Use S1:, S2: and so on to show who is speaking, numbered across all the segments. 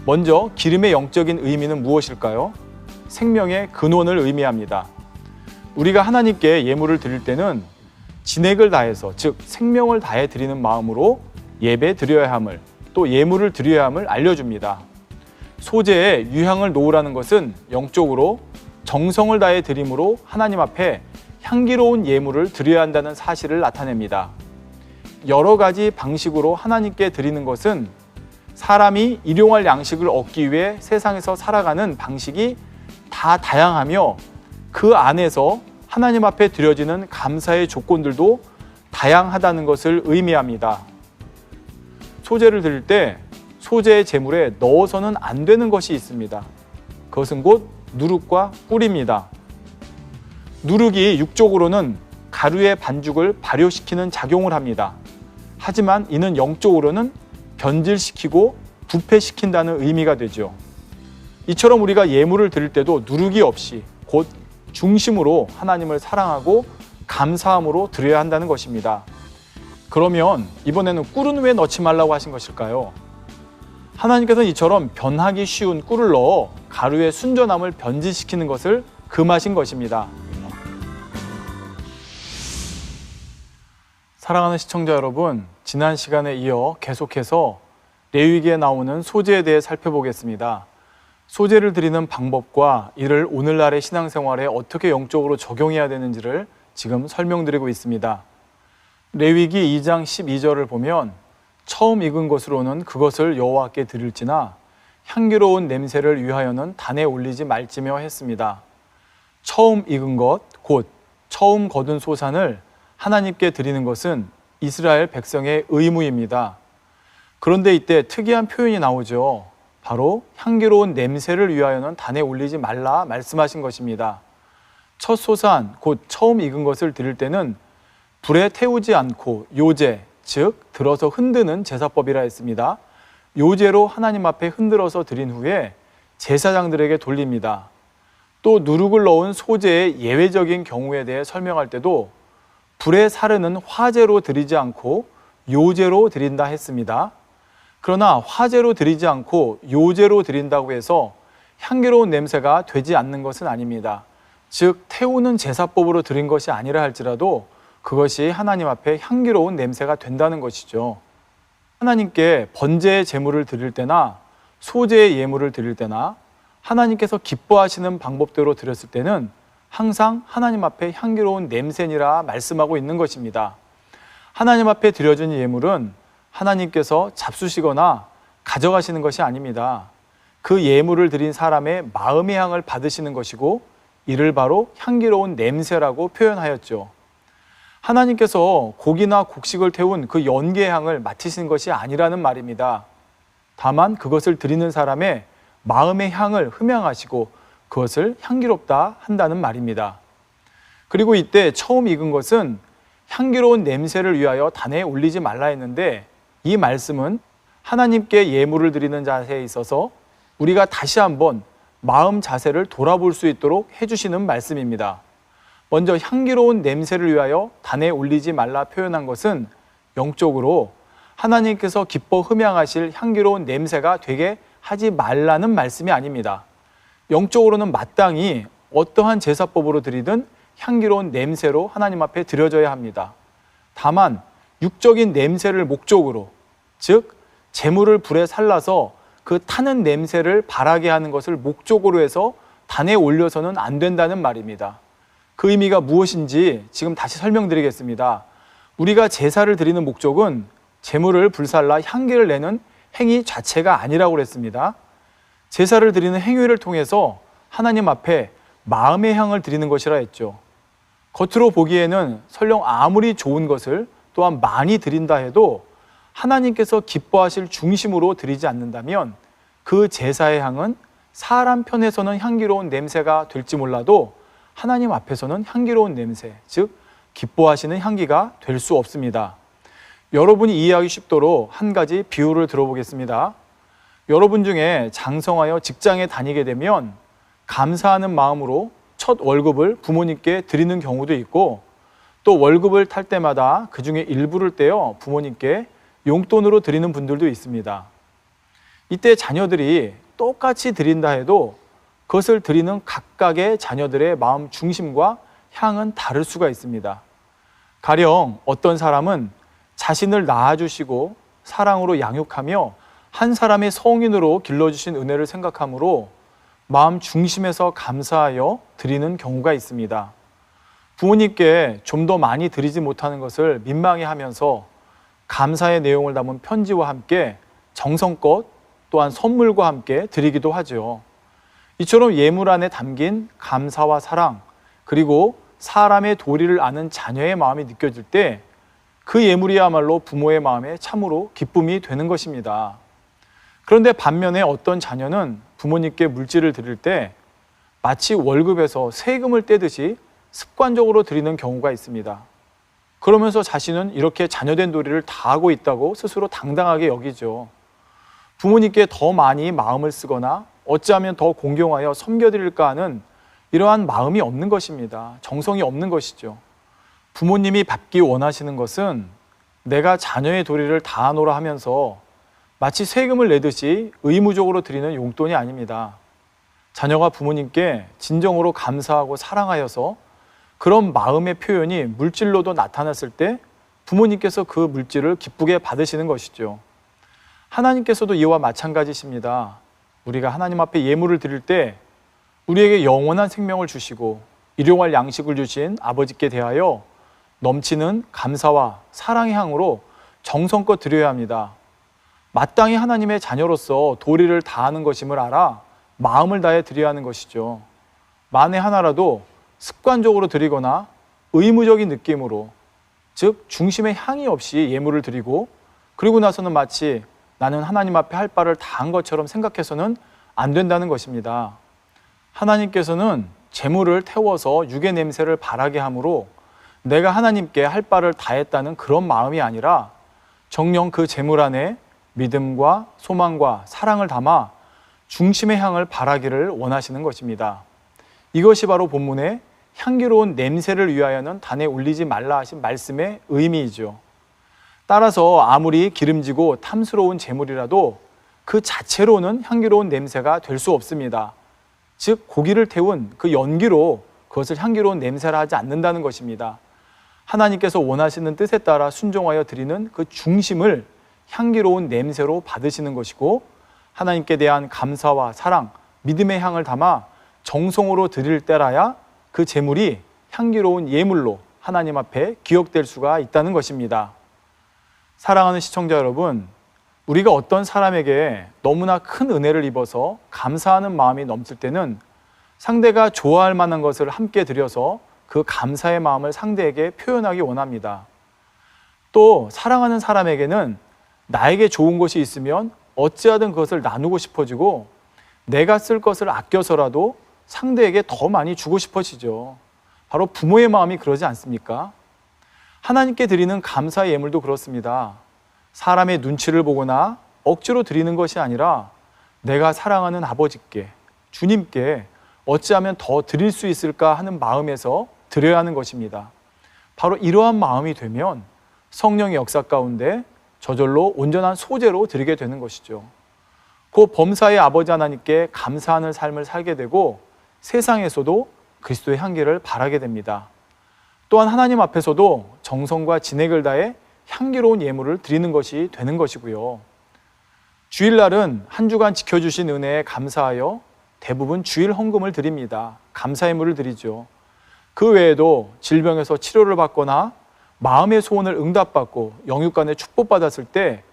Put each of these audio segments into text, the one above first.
S1: 먼저 기름의 영적인 의미는 무엇일까요? 생명의 근원을 의미합니다. 우리가 하나님께 예물을 드릴 때는 진액을 다해서, 즉 생명을 다해 드리는 마음으로 예배 드려야 함을, 또 예물을 드려야 함을 알려줍니다. 소재에 유향을 놓으라는 것은 영적으로 정성을 다해 드림으로 하나님 앞에 향기로운 예물을 드려야 한다는 사실을 나타냅니다. 여러 가지 방식으로 하나님께 드리는 것은 사람이 일용할 양식을 얻기 위해 세상에서 살아가는 방식이 다 다양하며 그 안에서 하나님 앞에 드려지는 감사의 조건들도 다양하다는 것을 의미합니다. 소재를 드릴 때 소재의 제물에 넣어서는 안 되는 것이 있습니다. 그것은 곧 누룩과 꿀입니다. 누룩이 육적으로는 가루의 반죽을 발효시키는 작용을 합니다. 하지만 이는 영적으로는 변질시키고 부패시킨다는 의미가 되죠. 이처럼 우리가 예물을 드릴 때도 누룩이 없이 곧 중심으로 하나님을 사랑하고 감사함으로 드려야 한다는 것입니다. 그러면 이번에는 꿀은 왜 넣지 말라고 하신 것일까요? 하나님께서는 이처럼 변하기 쉬운 꿀을 넣어 가루의 순전함을 변질시키는 것을 금하신 것입니다. 사랑하는 시청자 여러분, 지난 시간에 이어 계속해서 레위기에 나오는 소재에 대해 살펴보겠습니다. 소재를 드리는 방법과 이를 오늘날의 신앙생활에 어떻게 영적으로 적용해야 되는지를 지금 설명드리고 있습니다. 레위기 2장 12절을 보면 처음 익은 것으로는 그것을 여호와께 드릴지나 향기로운 냄새를 위하여는 단에 올리지 말지며 했습니다. 처음 익은 것, 곧 처음 거둔 소산을 하나님께 드리는 것은 이스라엘 백성의 의무입니다. 그런데 이때 특이한 표현이 나오죠. 바로 향기로운 냄새를 위하여는 단에 올리지 말라 말씀하신 것입니다. 첫 소산, 곧 처음 익은 것을 드릴 때는 불에 태우지 않고 요제, 즉 들어서 흔드는 제사법이라 했습니다. 요제로 하나님 앞에 흔들어서 드린 후에 제사장들에게 돌립니다. 또 누룩을 넣은 소재의 예외적인 경우에 대해 설명할 때도 불에 사르는 화제로 드리지 않고 요제로 드린다 했습니다. 그러나 화제로 드리지 않고 요제로 드린다고 해서 향기로운 냄새가 되지 않는 것은 아닙니다. 즉 태우는 제사법으로 드린 것이 아니라 할지라도 그것이 하나님 앞에 향기로운 냄새가 된다는 것이죠. 하나님께 번제의 제물을 드릴 때나 소제의 예물을 드릴 때나 하나님께서 기뻐하시는 방법대로 드렸을 때는 항상 하나님 앞에 향기로운 냄새니라 말씀하고 있는 것입니다. 하나님 앞에 드려진 예물은 하나님께서 잡수시거나 가져가시는 것이 아닙니다. 그 예물을 드린 사람의 마음의 향을 받으시는 것이고 이를 바로 향기로운 냄새라고 표현하였죠. 하나님께서 고기나 곡식을 태운 그 연기의 향을 맡으시는 것이 아니라는 말입니다. 다만 그것을 드리는 사람의 마음의 향을 흠양하시고 그것을 향기롭다 한다는 말입니다. 그리고 이때 처음 익은 것은 향기로운 냄새를 위하여 단에 올리지 말라 했는데 이 말씀은 하나님께 예물을 드리는 자세에 있어서 우리가 다시 한번 마음 자세를 돌아볼 수 있도록 해주시는 말씀입니다. 먼저 향기로운 냄새를 위하여 단에 올리지 말라 표현한 것은 영적으로 하나님께서 기뻐 흠양하실 향기로운 냄새가 되게 하지 말라는 말씀이 아닙니다. 영적으로는 마땅히 어떠한 제사법으로 드리든 향기로운 냄새로 하나님 앞에 드려져야 합니다. 다만 육적인 냄새를 목적으로, 즉 제물을 불에 살라서 그 타는 냄새를 바라게 하는 것을 목적으로 해서 단에 올려서는 안 된다는 말입니다. 그 의미가 무엇인지 지금 다시 설명드리겠습니다. 우리가 제사를 드리는 목적은 제물을 불살라 향기를 내는 행위 자체가 아니라고 그랬습니다. 제사를 드리는 행위를 통해서 하나님 앞에 마음의 향을 드리는 것이라 했죠. 겉으로 보기에는 설령 아무리 좋은 것을 또한 많이 드린다 해도 하나님께서 기뻐하실 중심으로 드리지 않는다면 그 제사의 향은 사람 편에서는 향기로운 냄새가 될지 몰라도 하나님 앞에서는 향기로운 냄새, 즉 기뻐하시는 향기가 될 수 없습니다. 여러분이 이해하기 쉽도록 한 가지 비유를 들어보겠습니다. 여러분 중에 장성하여 직장에 다니게 되면 감사하는 마음으로 첫 월급을 부모님께 드리는 경우도 있고 또 월급을 탈 때마다 그 중에 일부를 떼어 부모님께 용돈으로 드리는 분들도 있습니다. 이때 자녀들이 똑같이 드린다 해도 그것을 드리는 각각의 자녀들의 마음 중심과 향은 다를 수가 있습니다. 가령 어떤 사람은 자신을 낳아주시고 사랑으로 양육하며 한 사람의 성인으로 길러주신 은혜를 생각하므로 마음 중심에서 감사하여 드리는 경우가 있습니다. 부모님께 좀 더 많이 드리지 못하는 것을 민망해하면서 감사의 내용을 담은 편지와 함께 정성껏 또한 선물과 함께 드리기도 하죠. 이처럼 예물 안에 담긴 감사와 사랑, 그리고 사람의 도리를 아는 자녀의 마음이 느껴질 때 그 예물이야말로 부모의 마음에 참으로 기쁨이 되는 것입니다. 그런데 반면에 어떤 자녀는 부모님께 물질을 드릴 때 마치 월급에서 세금을 떼듯이 습관적으로 드리는 경우가 있습니다. 그러면서 자신은 이렇게 자녀된 도리를 다하고 있다고 스스로 당당하게 여기죠. 부모님께 더 많이 마음을 쓰거나 어찌하면 더 공경하여 섬겨드릴까 하는 이러한 마음이 없는 것입니다. 정성이 없는 것이죠. 부모님이 받기 원하시는 것은 내가 자녀의 도리를 다하노라 하면서 마치 세금을 내듯이 의무적으로 드리는 용돈이 아닙니다. 자녀가 부모님께 진정으로 감사하고 사랑하여서 그런 마음의 표현이 물질로도 나타났을 때 부모님께서 그 물질을 기쁘게 받으시는 것이죠. 하나님께서도 이와 마찬가지십니다. 우리가 하나님 앞에 예물을 드릴 때 우리에게 영원한 생명을 주시고 일용할 양식을 주신 아버지께 대하여 넘치는 감사와 사랑의 향으로 정성껏 드려야 합니다. 마땅히 하나님의 자녀로서 도리를 다하는 것임을 알아 마음을 다해 드려야 하는 것이죠. 만에 하나라도 습관적으로 드리거나 의무적인 느낌으로, 즉 중심의 향이 없이 예물을 드리고 그리고 나서는 마치 나는 하나님 앞에 할 바를 다한 것처럼 생각해서는 안 된다는 것입니다. 하나님께서는 재물을 태워서 육의 냄새를 바라게 함으로 내가 하나님께 할 바를 다했다는 그런 마음이 아니라 정녕 그 재물 안에 믿음과 소망과 사랑을 담아 중심의 향을 바라기를 원하시는 것입니다. 이것이 바로 본문의 향기로운 냄새를 위하여는 단에 올리지 말라 하신 말씀의 의미이죠. 따라서 아무리 기름지고 탐스러운 재물이라도 그 자체로는 향기로운 냄새가 될 수 없습니다. 즉 고기를 태운 그 연기로 그것을 향기로운 냄새라 하지 않는다는 것입니다. 하나님께서 원하시는 뜻에 따라 순종하여 드리는 그 중심을 향기로운 냄새로 받으시는 것이고 하나님께 대한 감사와 사랑, 믿음의 향을 담아 정성으로 드릴 때라야 그 제물이 향기로운 예물로 하나님 앞에 기억될 수가 있다는 것입니다. 사랑하는 시청자 여러분, 우리가 어떤 사람에게 너무나 큰 은혜를 입어서 감사하는 마음이 넘칠 때는 상대가 좋아할 만한 것을 함께 드려서 그 감사의 마음을 상대에게 표현하기 원합니다. 또 사랑하는 사람에게는 나에게 좋은 것이 있으면 어찌하든 그것을 나누고 싶어지고 내가 쓸 것을 아껴서라도 상대에게 더 많이 주고 싶어지죠. 바로 부모의 마음이 그러지 않습니까? 하나님께 드리는 감사의 예물도 그렇습니다. 사람의 눈치를 보거나 억지로 드리는 것이 아니라 내가 사랑하는 아버지께, 주님께 어찌하면 더 드릴 수 있을까 하는 마음에서 드려야 하는 것입니다. 바로 이러한 마음이 되면 성령의 역사 가운데 저절로 온전한 소재로 드리게 되는 것이죠. 그 범사의 아버지 하나님께 감사하는 삶을 살게 되고 세상에서도 그리스도의 향기를 바라게 됩니다. 또한 하나님 앞에서도 정성과 진액을 다해 향기로운 예물을 드리는 것이 되는 것이고요. 주일날은 한 주간 지켜주신 은혜에 감사하여 대부분 주일 헌금을 드립니다. 감사 예물을 드리죠. 그 외에도 질병에서 치료를 받거나 마음의 소원을 응답받고 영육간에 축복받았을 때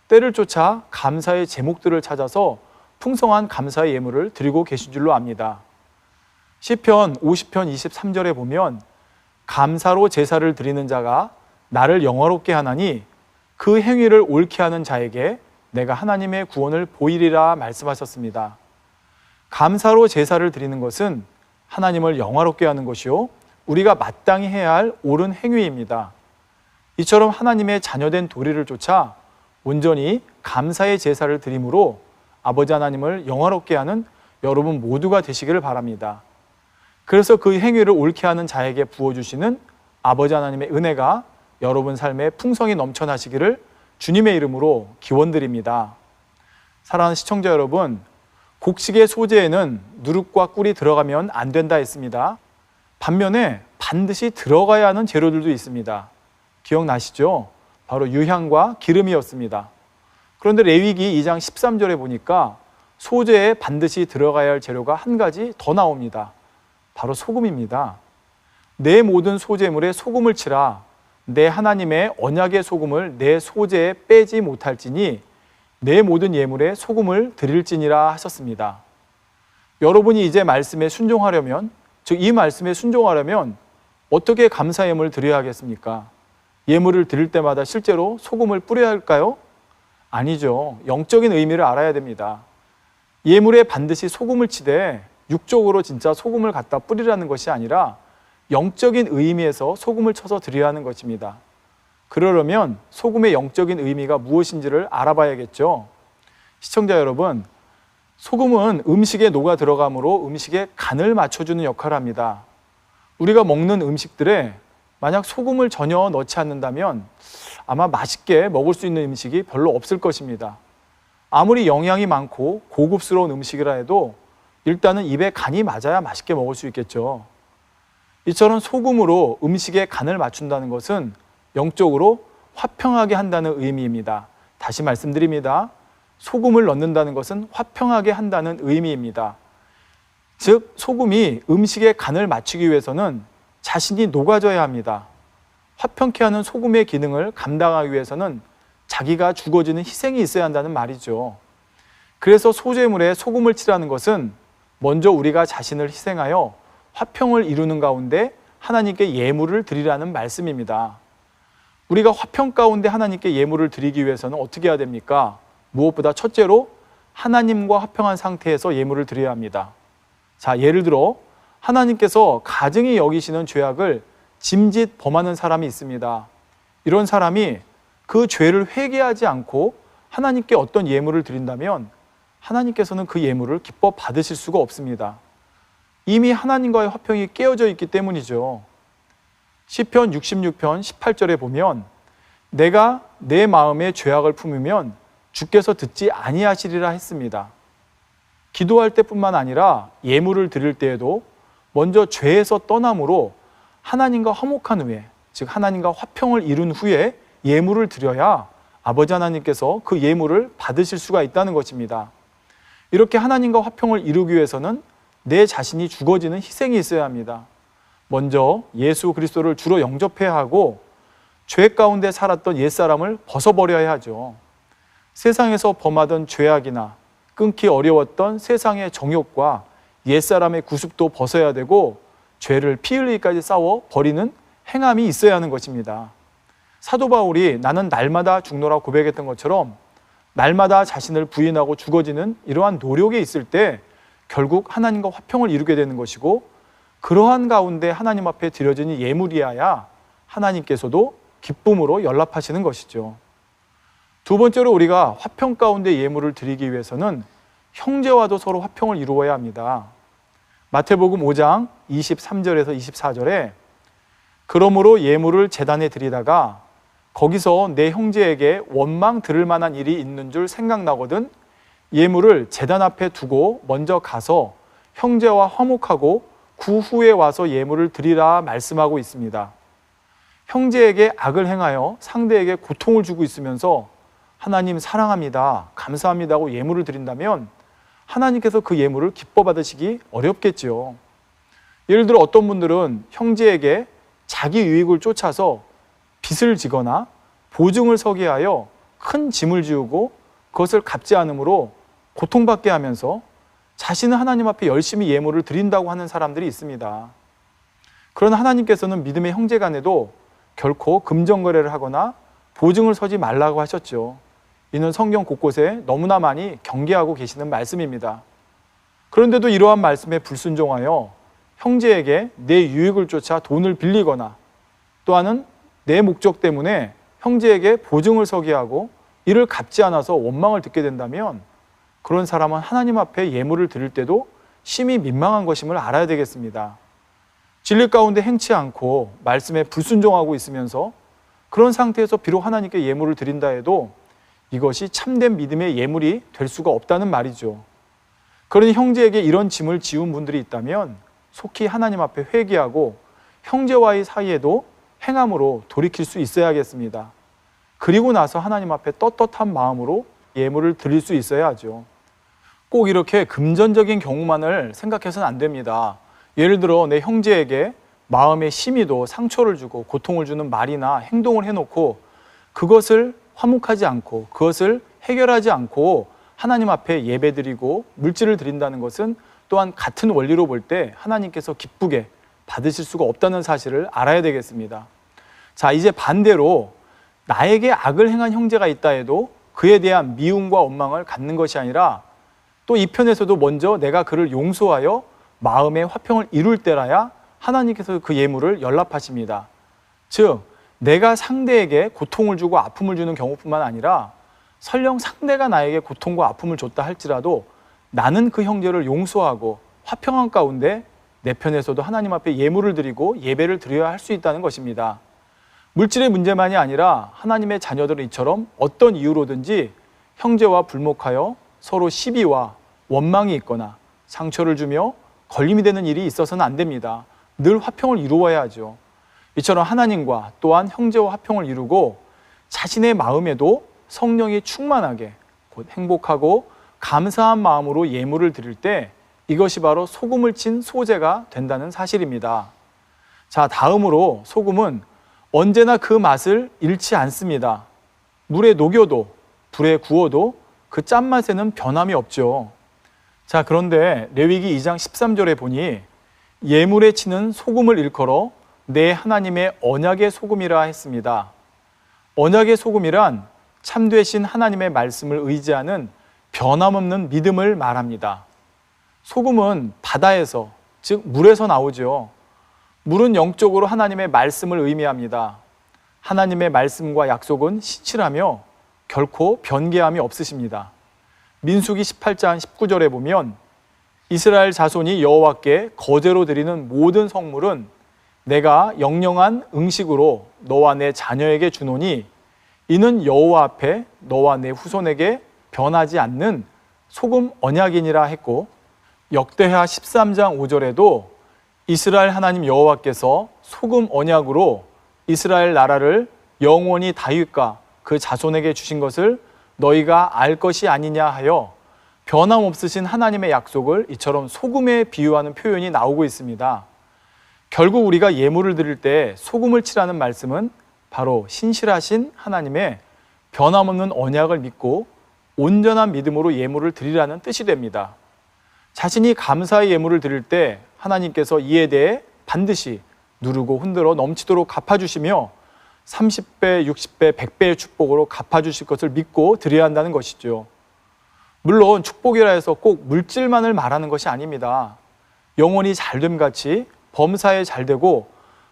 S1: 때를 쫓아 감사의 제목들을 찾아서 풍성한 감사의 예물을 드리고 계신 줄로 압니다. 시편 50편 23절에 보면 감사로 제사를 드리는 자가 나를 영화롭게 하나니 그 행위를 옳게 하는 자에게 내가 하나님의 구원을 보이리라 말씀하셨습니다. 감사로 제사를 드리는 것은 하나님을 영화롭게 하는 것이요 우리가 마땅히 해야 할 옳은 행위입니다. 이처럼 하나님의 자녀된 도리를 쫓아 온전히 감사의 제사를 드림으로 아버지 하나님을 영화롭게 하는 여러분 모두가 되시기를 바랍니다. 그래서 그 행위를 옳게 하는 자에게 부어주시는 아버지 하나님의 은혜가 여러분 삶에 풍성히 넘쳐나시기를 주님의 이름으로 기원드립니다. 사랑하는 시청자 여러분, 곡식의 소재에는 누룩과 꿀이 들어가면 안 된다 했습니다. 반면에 반드시 들어가야 하는 재료들도 있습니다. 기억나시죠? 바로 유향과 기름이었습니다. 그런데 레위기 2장 13절에 보니까 소재에 반드시 들어가야 할 재료가 한 가지 더 나옵니다. 바로 소금입니다. 내 모든 소재물에 소금을 치라. 내 하나님의 언약의 소금을 내 소재에 빼지 못할지니 내 모든 예물에 소금을 드릴지니라 하셨습니다. 여러분이 이제 말씀에 순종하려면, 즉 이 말씀에 순종하려면 어떻게 감사 예물을 드려야 하겠습니까? 예물을 드릴 때마다 실제로 소금을 뿌려야 할까요? 아니죠. 영적인 의미를 알아야 됩니다. 예물에 반드시 소금을 치되 육적으로 진짜 소금을 갖다 뿌리라는 것이 아니라 영적인 의미에서 소금을 쳐서 드려야 하는 것입니다. 그러려면 소금의 영적인 의미가 무엇인지를 알아봐야겠죠. 시청자 여러분, 소금은 음식에 녹아 들어가므로 음식에 간을 맞춰주는 역할을 합니다. 우리가 먹는 음식들에 만약 소금을 전혀 넣지 않는다면 아마 맛있게 먹을 수 있는 음식이 별로 없을 것입니다. 아무리 영양이 많고 고급스러운 음식이라 해도 일단은 입에 간이 맞아야 맛있게 먹을 수 있겠죠. 이처럼 소금으로 음식에 간을 맞춘다는 것은 영적으로 화평하게 한다는 의미입니다. 다시 말씀드립니다. 소금을 넣는다는 것은 화평하게 한다는 의미입니다. 즉 소금이 음식에 간을 맞추기 위해서는 자신이 녹아져야 합니다. 화평케 하는 소금의 기능을 감당하기 위해서는 자기가 죽어지는 희생이 있어야 한다는 말이죠. 그래서 소재물에 소금을 치라는 것은 먼저 우리가 자신을 희생하여 화평을 이루는 가운데 하나님께 예물을 드리라는 말씀입니다. 우리가 화평 가운데 하나님께 예물을 드리기 위해서는 어떻게 해야 됩니까? 무엇보다 첫째로 하나님과 화평한 상태에서 예물을 드려야 합니다. 자, 예를 들어 하나님께서 가증히 여기시는 죄악을 짐짓 범하는 사람이 있습니다. 이런 사람이 그 죄를 회개하지 않고 하나님께 어떤 예물을 드린다면 하나님께서는 그 예물을 기뻐 받으실 수가 없습니다. 이미 하나님과의 화평이 깨어져 있기 때문이죠. 시편 66편 18절에 보면 내가 내 마음에 죄악을 품으면 주께서 듣지 아니하시리라 했습니다. 기도할 때뿐만 아니라 예물을 드릴 때에도 먼저 죄에서 떠남으로 하나님과 화목한 후에, 즉 하나님과 화평을 이룬 후에 예물을 드려야 아버지 하나님께서 그 예물을 받으실 수가 있다는 것입니다. 이렇게 하나님과 화평을 이루기 위해서는 내 자신이 죽어지는 희생이 있어야 합니다. 먼저 예수 그리스도를 주로 영접해야 하고 죄 가운데 살았던 옛사람을 벗어버려야 하죠. 세상에서 범하던 죄악이나 끊기 어려웠던 세상의 정욕과 옛사람의 구습도 벗어야 되고 죄를 피 흘리기까지 싸워 버리는 행함이 있어야 하는 것입니다. 사도 바울이 나는 날마다 죽노라 고백했던 것처럼 날마다 자신을 부인하고 죽어지는 이러한 노력이 있을 때 결국 하나님과 화평을 이루게 되는 것이고, 그러한 가운데 하나님 앞에 드려지는 예물이어야 하나님께서도 기쁨으로 연락하시는 것이죠. 두 번째로 우리가 화평 가운데 예물을 드리기 위해서는 형제와도 서로 화평을 이루어야 합니다. 마태복음 5장 23절에서 24절에 그러므로 예물을 제단에 드리다가 거기서 내 형제에게 원망 들을 만한 일이 있는 줄 생각나거든 예물을 제단 앞에 두고 먼저 가서 형제와 화목하고 그 후에 와서 예물을 드리라 말씀하고 있습니다. 형제에게 악을 행하여 상대에게 고통을 주고 있으면서 하나님 사랑합니다, 감사합니다 하고 예물을 드린다면 하나님께서 그 예물을 기뻐 받으시기 어렵겠죠. 예를 들어 어떤 분들은 형제에게 자기 유익을 쫓아서 빚을 지거나 보증을 서게 하여 큰 짐을 지우고 그것을 갚지 않으므로 고통받게 하면서 자신은 하나님 앞에 열심히 예물을 드린다고 하는 사람들이 있습니다. 그러나 하나님께서는 믿음의 형제 간에도 결코 금전거래를 하거나 보증을 서지 말라고 하셨죠. 이는 성경 곳곳에 너무나 많이 경계하고 계시는 말씀입니다. 그런데도 이러한 말씀에 불순종하여 형제에게 내 유익을 쫓아 돈을 빌리거나 또한은 내 목적 때문에 형제에게 보증을 서게 하고 이를 갚지 않아서 원망을 듣게 된다면 그런 사람은 하나님 앞에 예물을 드릴 때도 심히 민망한 것임을 알아야 되겠습니다. 진리 가운데 행치 않고 말씀에 불순종하고 있으면서 그런 상태에서 비록 하나님께 예물을 드린다 해도 이것이 참된 믿음의 예물이 될 수가 없다는 말이죠. 그러니 형제에게 이런 짐을 지운 분들이 있다면 속히 하나님 앞에 회개하고 형제와의 사이에도 행함으로 돌이킬 수 있어야겠습니다. 그리고 나서 하나님 앞에 떳떳한 마음으로 예물을 드릴 수 있어야 하죠. 꼭 이렇게 금전적인 경우만을 생각해서는 안 됩니다. 예를 들어 내 형제에게 마음에 심히도 상처를 주고 고통을 주는 말이나 행동을 해놓고 그것을 화목하지 않고 그것을 해결하지 않고 하나님 앞에 예배드리고 물질을 드린다는 것은 또한 같은 원리로 볼 때 하나님께서 기쁘게 받으실 수가 없다는 사실을 알아야 되겠습니다. 자, 이제 반대로 나에게 악을 행한 형제가 있다 해도 그에 대한 미움과 원망을 갖는 것이 아니라 또 이 편에서도 먼저 내가 그를 용서하여 마음의 화평을 이룰 때라야 하나님께서 그 예물을 연락하십니다. 즉 내가 상대에게 고통을 주고 아픔을 주는 경우뿐만 아니라 설령 상대가 나에게 고통과 아픔을 줬다 할지라도 나는 그 형제를 용서하고 화평한 가운데 내 편에서도 하나님 앞에 예물을 드리고 예배를 드려야 할 수 있다는 것입니다. 물질의 문제만이 아니라 하나님의 자녀들은 이처럼 어떤 이유로든지 형제와 불목하여 서로 시비와 원망이 있거나 상처를 주며 걸림이 되는 일이 있어서는 안 됩니다. 늘 화평을 이루어야 하죠. 이처럼 하나님과 또한 형제와 화평을 이루고 자신의 마음에도 성령이 충만하게 곧 행복하고 감사한 마음으로 예물을 드릴 때 이것이 바로 소금을 친 소재가 된다는 사실입니다. 자, 다음으로 소금은 언제나 그 맛을 잃지 않습니다. 물에 녹여도 불에 구워도 그 짠맛에는 변함이 없죠. 자, 그런데 레위기 2장 13절에 보니 예물에 치는 소금을 일컬어 내 하나님의 언약의 소금이라 했습니다. 언약의 소금이란 참되신 하나님의 말씀을 의지하는 변함없는 믿음을 말합니다. 소금은 바다에서, 즉 물에서 나오죠. 물은 영적으로 하나님의 말씀을 의미합니다. 하나님의 말씀과 약속은 신실하며 결코 변개함이 없으십니다. 민수기 18장 19절에 보면 이스라엘 자손이 여호와께 거제로 드리는 모든 성물은 내가 영영한 응식으로 너와 내 자녀에게 주노니 이는 여호와 앞에 너와 내 후손에게 변하지 않는 소금 언약이니라 했고, 역대하 13장 5절에도 이스라엘 하나님 여호와께서 소금 언약으로 이스라엘 나라를 영원히 다윗과 그 자손에게 주신 것을 너희가 알 것이 아니냐 하여 변함없으신 하나님의 약속을 이처럼 소금에 비유하는 표현이 나오고 있습니다. 결국 우리가 예물을 드릴 때 소금을 치라는 말씀은 바로 신실하신 하나님의 변함없는 언약을 믿고 온전한 믿음으로 예물을 드리라는 뜻이 됩니다. 자신이 감사의 예물을 드릴 때 하나님께서 이에 대해 반드시 누르고 흔들어 넘치도록 갚아주시며 30배, 60배, 100배의 축복으로 갚아주실 것을 믿고 드려야 한다는 것이죠. 물론 축복이라 해서 꼭 물질만을 말하는 것이 아닙니다. 영혼이 잘됨같이 범사에 잘되고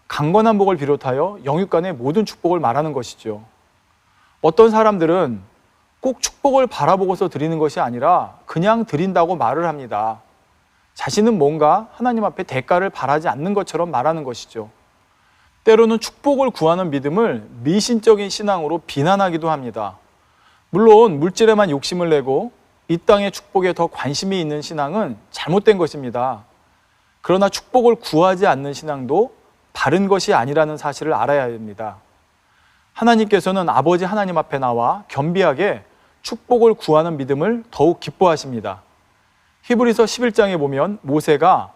S1: 강건한 복을 비롯하여 영육간의 모든 축복을 말하는 것이죠. 어떤 사람들은 꼭 축복을 바라보고서 드리는 것이 아니라 그냥 드린다고 말을 합니다. 자신은 뭔가 하나님 앞에 대가를 바라지 않는 것처럼 말하는 것이죠. 때로는 축복을 구하는 믿음을 미신적인 신앙으로 비난하기도 합니다. 물론 물질에만 욕심을 내고 이 땅의 축복에 더 관심이 있는 신앙은 잘못된 것입니다. 그러나 축복을 구하지 않는 신앙도 바른 것이 아니라는 사실을 알아야 됩니다. 하나님께서는 아버지 하나님 앞에 나와 겸비하게 축복을 구하는 믿음을 더욱 기뻐하십니다. 히브리서 11장에 보면 모세가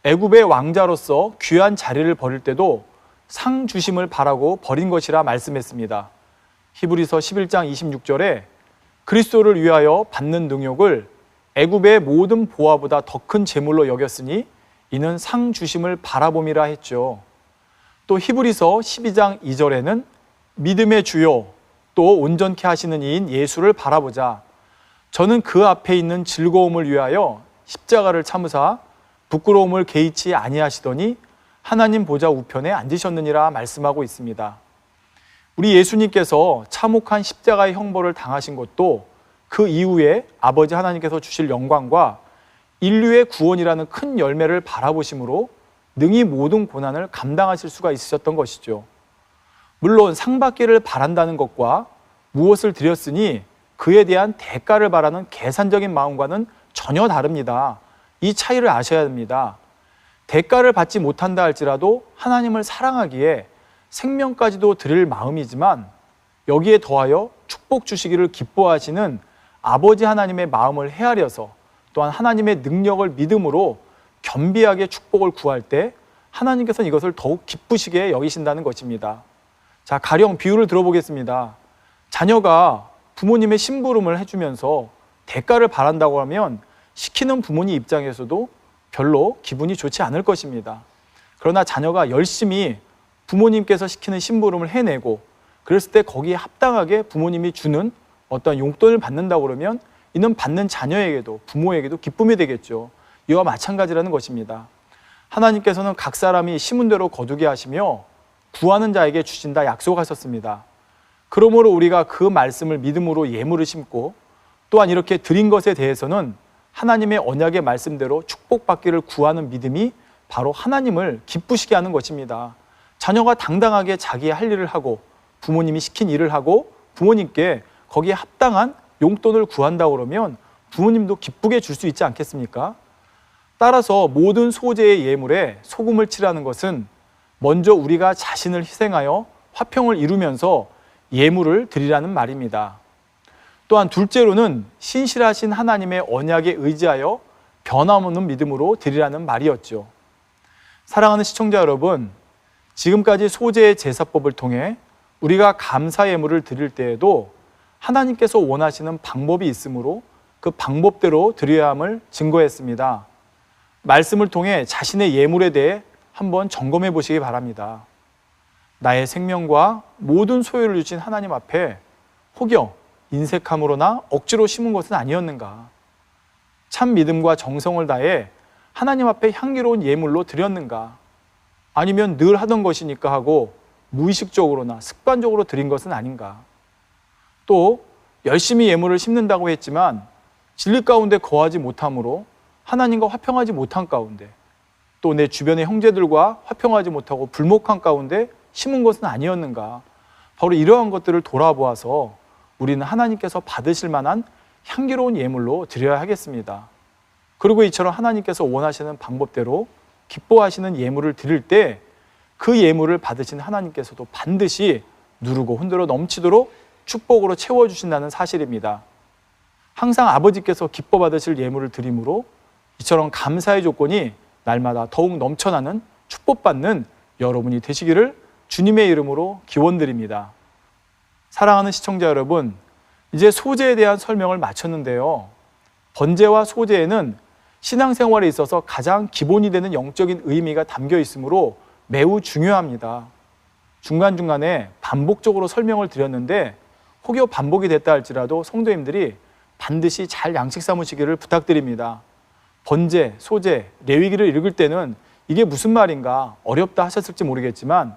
S1: 애굽의 왕자로서 귀한 자리를 버릴 때도 상 주심을 바라고 버린 것이라 말씀했습니다. 히브리서 11장 26절에 그리스도를 위하여 받는 능욕을 애굽의 모든 보화보다 더 큰 재물로 여겼으니 이는 상 주심을 바라봄이라 했죠. 또 히브리서 12장 2절에는 믿음의 주요 또 온전케 하시는 이인 예수를 바라보자. 저는 그 앞에 있는 즐거움을 위하여 십자가를 참으사 부끄러움을 개의치 아니하시더니 하나님 보좌 우편에 앉으셨느니라 말씀하고 있습니다. 우리 예수님께서 참혹한 십자가의 형벌을 당하신 것도 그 이후에 아버지 하나님께서 주실 영광과 인류의 구원이라는 큰 열매를 바라보심으로 능히 모든 고난을 감당하실 수가 있으셨던 것이죠. 물론 상 받기를 바란다는 것과 무엇을 드렸으니 그에 대한 대가를 바라는 계산적인 마음과는 전혀 다릅니다. 이 차이를 아셔야 됩니다. 대가를 받지 못한다 할지라도 하나님을 사랑하기에 생명까지도 드릴 마음이지만 여기에 더하여 축복 주시기를 기뻐하시는 아버지 하나님의 마음을 헤아려서 또한 하나님의 능력을 믿음으로 겸비하게 축복을 구할 때 하나님께서는 이것을 더욱 기쁘시게 여기신다는 것입니다. 자, 가령 비유를 들어보겠습니다. 자녀가 부모님의 심부름을 해주면서 대가를 바란다고 하면 시키는 부모님 입장에서도 별로 기분이 좋지 않을 것입니다. 그러나 자녀가 열심히 부모님께서 시키는 심부름을 해내고 그랬을 때 거기에 합당하게 부모님이 주는 어떤 용돈을 받는다고 그러면 이는 받는 자녀에게도 부모에게도 기쁨이 되겠죠. 이와 마찬가지라는 것입니다. 하나님께서는 각 사람이 심은 대로 거두게 하시며 구하는 자에게 주신다 약속하셨습니다. 그러므로 우리가 그 말씀을 믿음으로 예물을 심고 또한 이렇게 드린 것에 대해서는 하나님의 언약의 말씀대로 축복받기를 구하는 믿음이 바로 하나님을 기쁘시게 하는 것입니다. 자녀가 당당하게 자기의 할 일을 하고 부모님이 시킨 일을 하고 부모님께 거기에 합당한 용돈을 구한다고 그러면 부모님도 기쁘게 줄 수 있지 않겠습니까? 따라서 모든 소재의 예물에 소금을 칠하는 것은 먼저 우리가 자신을 희생하여 화평을 이루면서 예물을 드리라는 말입니다. 또한 둘째로는 신실하신 하나님의 언약에 의지하여 변함없는 믿음으로 드리라는 말이었죠. 사랑하는 시청자 여러분, 지금까지 소재의 제사법을 통해 우리가 감사 예물을 드릴 때에도 하나님께서 원하시는 방법이 있으므로 그 방법대로 드려야 함을 증거했습니다. 말씀을 통해 자신의 예물에 대해 한번 점검해 보시기 바랍니다. 나의 생명과 모든 소유를 주신 하나님 앞에 혹여 인색함으로나 억지로 심은 것은 아니었는가? 참 믿음과 정성을 다해 하나님 앞에 향기로운 예물로 드렸는가? 아니면 늘 하던 것이니까 하고 무의식적으로나 습관적으로 드린 것은 아닌가? 또 열심히 예물을 심는다고 했지만 진리 가운데 거하지 못함으로 하나님과 화평하지 못한 가운데 또 내 주변의 형제들과 화평하지 못하고 불목한 가운데 심은 것은 아니었는가? 바로 이러한 것들을 돌아보아서 우리는 하나님께서 받으실 만한 향기로운 예물로 드려야 하겠습니다. 그리고 이처럼 하나님께서 원하시는 방법대로 기뻐하시는 예물을 드릴 때 그 예물을 받으신 하나님께서도 반드시 누르고 흔들어 넘치도록 축복으로 채워주신다는 사실입니다. 항상 아버지께서 기뻐 받으실 예물을 드림으로 이처럼 감사의 조건이 날마다 더욱 넘쳐나는 축복받는 여러분이 되시기를 주님의 이름으로 기원드립니다. 사랑하는 시청자 여러분, 이제 소재에 대한 설명을 마쳤는데요. 번제와 소재에는 신앙생활에 있어서 가장 기본이 되는 영적인 의미가 담겨 있으므로 매우 중요합니다. 중간중간에 반복적으로 설명을 드렸는데 혹여 반복이 됐다 할지라도 성도님들이 반드시 잘 양식 삼으시기를 부탁드립니다. 번제, 소재, 레위기를 읽을 때는 이게 무슨 말인가 어렵다 하셨을지 모르겠지만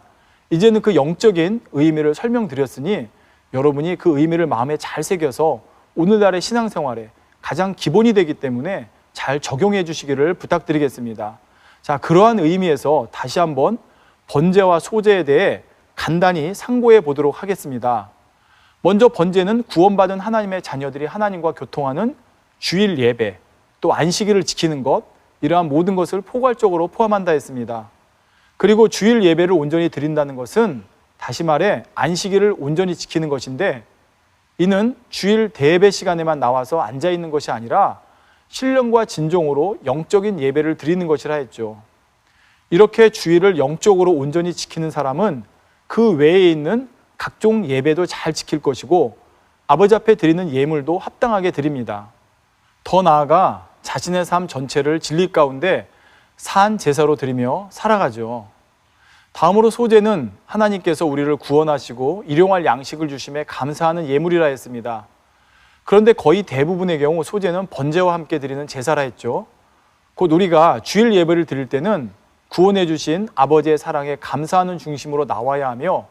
S1: 이제는 그 영적인 의미를 설명드렸으니 여러분이 그 의미를 마음에 잘 새겨서 오늘날의 신앙생활에 가장 기본이 되기 때문에 잘 적용해 주시기를 부탁드리겠습니다. 자, 그러한 의미에서 다시 한번 번제와 소제에 대해 간단히 상고해 보도록 하겠습니다. 먼저 번제는 구원받은 하나님의 자녀들이 하나님과 교통하는 주일 예배, 또 안식일을 지키는 것, 이러한 모든 것을 포괄적으로 포함한다 했습니다. 그리고 주일 예배를 온전히 드린다는 것은 다시 말해 안식일을 온전히 지키는 것인데 이는 주일 대예배 시간에만 나와서 앉아있는 것이 아니라 신령과 진정으로 영적인 예배를 드리는 것이라 했죠. 이렇게 주일을 영적으로 온전히 지키는 사람은 그 외에 있는 각종 예배도 잘 지킬 것이고 아버지 앞에 드리는 예물도 합당하게 드립니다. 더 나아가 자신의 삶 전체를 진리 가운데 산 제사로 드리며 살아가죠. 다음으로 소제는 하나님께서 우리를 구원하시고 일용할 양식을 주심에 감사하는 예물이라 했습니다. 그런데 거의 대부분의 경우 소제는 번제와 함께 드리는 제사라 했죠. 곧 우리가 주일 예배를 드릴 때는 구원해 주신 아버지의 사랑에 감사하는 중심으로 나와야 하며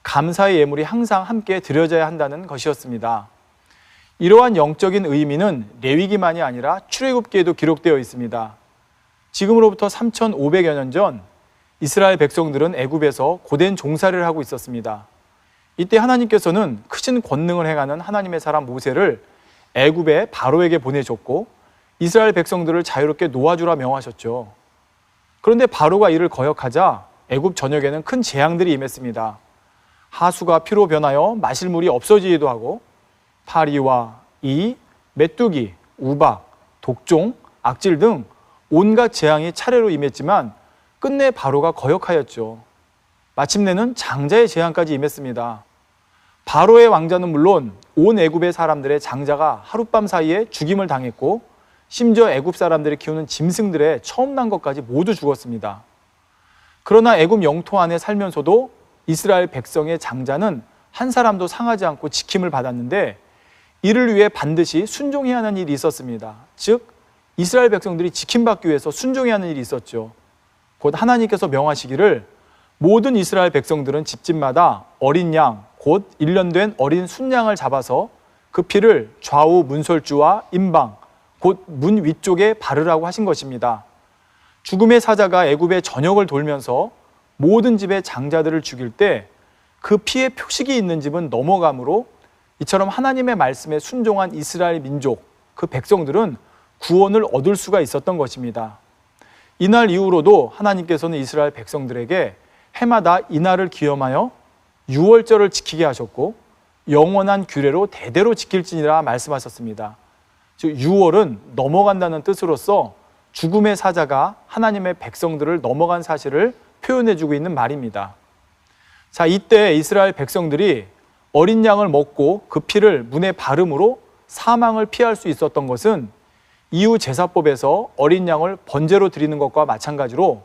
S1: 감사의 예물이 항상 함께 드려져야 한다는 것이었습니다. 이러한 영적인 의미는 레위기만이 아니라 출애굽기에도 기록되어 있습니다. 지금으로부터 3,500여 년 전 이스라엘 백성들은 애굽에서 고된 종살이를 하고 있었습니다. 이때 하나님께서는 크신 권능을 행하는 하나님의 사람 모세를 애굽의 바로에게 보내줬고 이스라엘 백성들을 자유롭게 놓아주라 명하셨죠. 그런데 바로가 이를 거역하자 애굽 전역에는 큰 재앙들이 임했습니다. 하수가 피로 변하여 마실 물이 없어지기도 하고 파리와 이, 메뚜기, 우박, 독종, 악질 등 온갖 재앙이 차례로 임했지만 끝내 바로가 거역하였죠. 마침내는 장자의 재앙까지 임했습니다. 바로의 왕자는 물론 온 애굽의 사람들의 장자가 하룻밤 사이에 죽임을 당했고 심지어 애굽 사람들이 키우는 짐승들의 처음 난 것까지 모두 죽었습니다. 그러나 애굽 영토 안에 살면서도 이스라엘 백성의 장자는 한 사람도 상하지 않고 지킴을 받았는데 이를 위해 반드시 순종해야 하는 일이 있었습니다. 즉 이스라엘 백성들이 지킴받기 위해서 순종해야 하는 일이 있었죠. 곧 하나님께서 명하시기를 모든 이스라엘 백성들은 집집마다 어린 양, 곧 1년 된 어린 순양을 잡아서 그 피를 좌우 문설주와 임방, 곧 문 위쪽에 바르라고 하신 것입니다. 죽음의 사자가 애굽의 전역을 돌면서 모든 집의 장자들을 죽일 때 그 피의 표식이 있는 집은 넘어가므로 이처럼 하나님의 말씀에 순종한 이스라엘 민족, 그 백성들은 구원을 얻을 수가 있었던 것입니다. 이날 이후로도 하나님께서는 이스라엘 백성들에게 해마다 이날을 기념하여 유월절을 지키게 하셨고 영원한 규례로 대대로 지킬지니라 말씀하셨습니다. 즉 유월은 넘어간다는 뜻으로서 죽음의 사자가 하나님의 백성들을 넘어간 사실을 표현해주고 있는 말입니다. 자, 이때 이스라엘 백성들이 어린 양을 먹고 그 피를 문에 바름으로 사망을 피할 수 있었던 것은 이후 제사법에서 어린 양을 번제로 드리는 것과 마찬가지로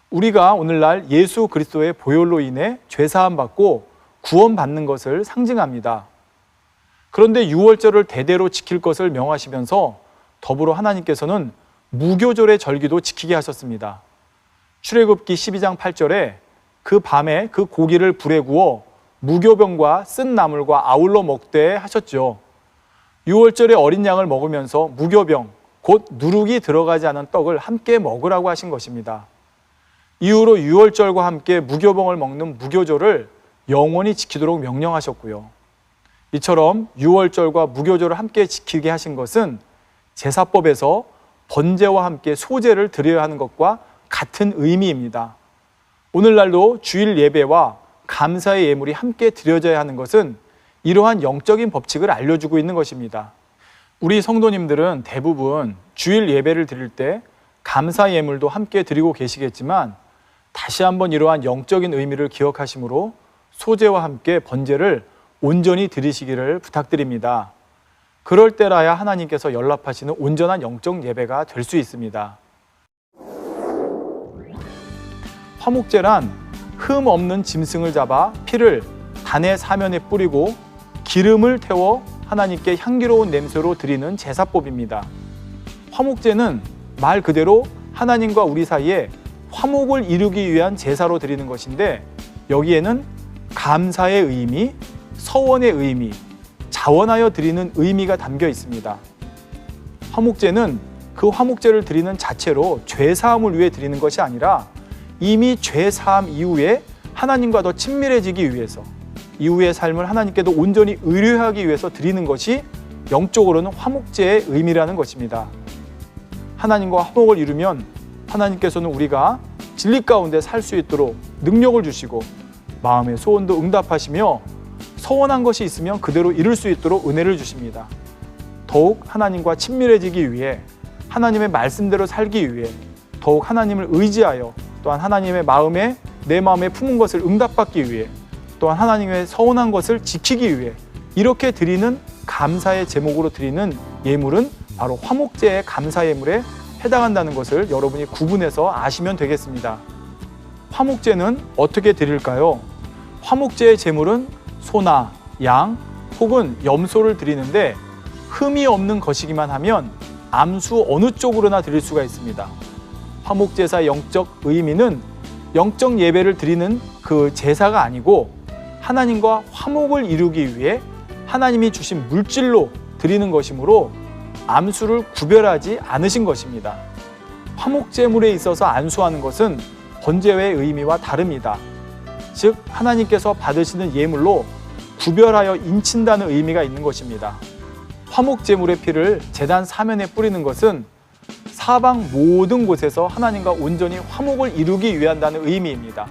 S1: 우리가 오늘날 예수 그리스도의 보혈로 인해 죄사함 받고 구원받는 것을 상징합니다. 그런데 유월절을 대대로 지킬 것을 명하시면서 더불어 하나님께서는 무교절의 절기도 지키게 하셨습니다. 출애굽기 12장 8절에 그 밤에 그 고기를 불에 구워 무교병과 쓴 나물과 아울러 먹되 하셨죠. 유월절에 어린 양을 먹으면서 무교병, 곧 누룩이 들어가지 않은 떡을 함께 먹으라고 하신 것입니다. 이후로 유월절과 함께 무교병을 먹는 무교절을 영원히 지키도록 명령하셨고요. 이처럼 유월절과 무교절을 함께 지키게 하신 것은 제사법에서 번제와 함께 소제를 드려야 하는 것과 같은 의미입니다. 오늘날도 주일 예배와 감사의 예물이 함께 드려져야 하는 것은 이러한 영적인 법칙을 알려주고 있는 것입니다. 우리 성도님들은 대부분 주일 예배를 드릴 때 감사 예물도 함께 드리고 계시겠지만 다시 한번 이러한 영적인 의미를 기억하심으로 소제와 함께 번제를 온전히 드리시기를 부탁드립니다. 그럴 때라야 하나님께서 연락하시는 온전한 영적 예배가 될 수 있습니다. 화목제란 흠 없는 짐승을 잡아 피를 단의 사면에 뿌리고 기름을 태워 하나님께 향기로운 냄새로 드리는 제사법입니다. 화목제는 말 그대로 하나님과 우리 사이에 화목을 이루기 위한 제사로 드리는 것인데 여기에는 감사의 의미, 서원의 의미, 자원하여 드리는 의미가 담겨 있습니다. 화목제는 그 화목제를 드리는 자체로 죄사함을 위해 드리는 것이 아니라 이미 죄사함 이후에 하나님과 더 친밀해지기 위해서 이후의 삶을 하나님께도 온전히 의뢰하기 위해서 드리는 것이 영적으로는 화목제의 의미라는 것입니다. 하나님과 화목을 이루면 하나님께서는 우리가 진리 가운데 살 수 있도록 능력을 주시고 마음의 소원도 응답하시며 서원한 것이 있으면 그대로 이룰 수 있도록 은혜를 주십니다. 더욱 하나님과 친밀해지기 위해 하나님의 말씀대로 살기 위해 더욱 하나님을 의지하여 또한 하나님의 마음에 내 마음에 품은 것을 응답받기 위해 또한 하나님의 서원한 것을 지키기 위해 이렇게 드리는 감사의 제목으로 드리는 예물은 바로 화목제의 감사 예물에 해당한다는 것을 여러분이 구분해서 아시면 되겠습니다. 화목제는 어떻게 드릴까요? 화목제의 제물은 소나 양 혹은 염소를 드리는데 흠이 없는 것이기만 하면 암수 어느 쪽으로나 드릴 수가 있습니다. 화목제사의 영적 의미는 영적 예배를 드리는 그 제사가 아니고 하나님과 화목을 이루기 위해 하나님이 주신 물질로 드리는 것이므로 암수를 구별하지 않으신 것입니다. 화목제물에 있어서 안수하는 것은 번제의 의미와 다릅니다. 즉 하나님께서 받으시는 예물로 구별하여 인친다는 의미가 있는 것입니다. 화목제물의 피를 제단 사면에 뿌리는 것은 사방 모든 곳에서 하나님과 온전히 화목을 이루기 위한다는 의미입니다.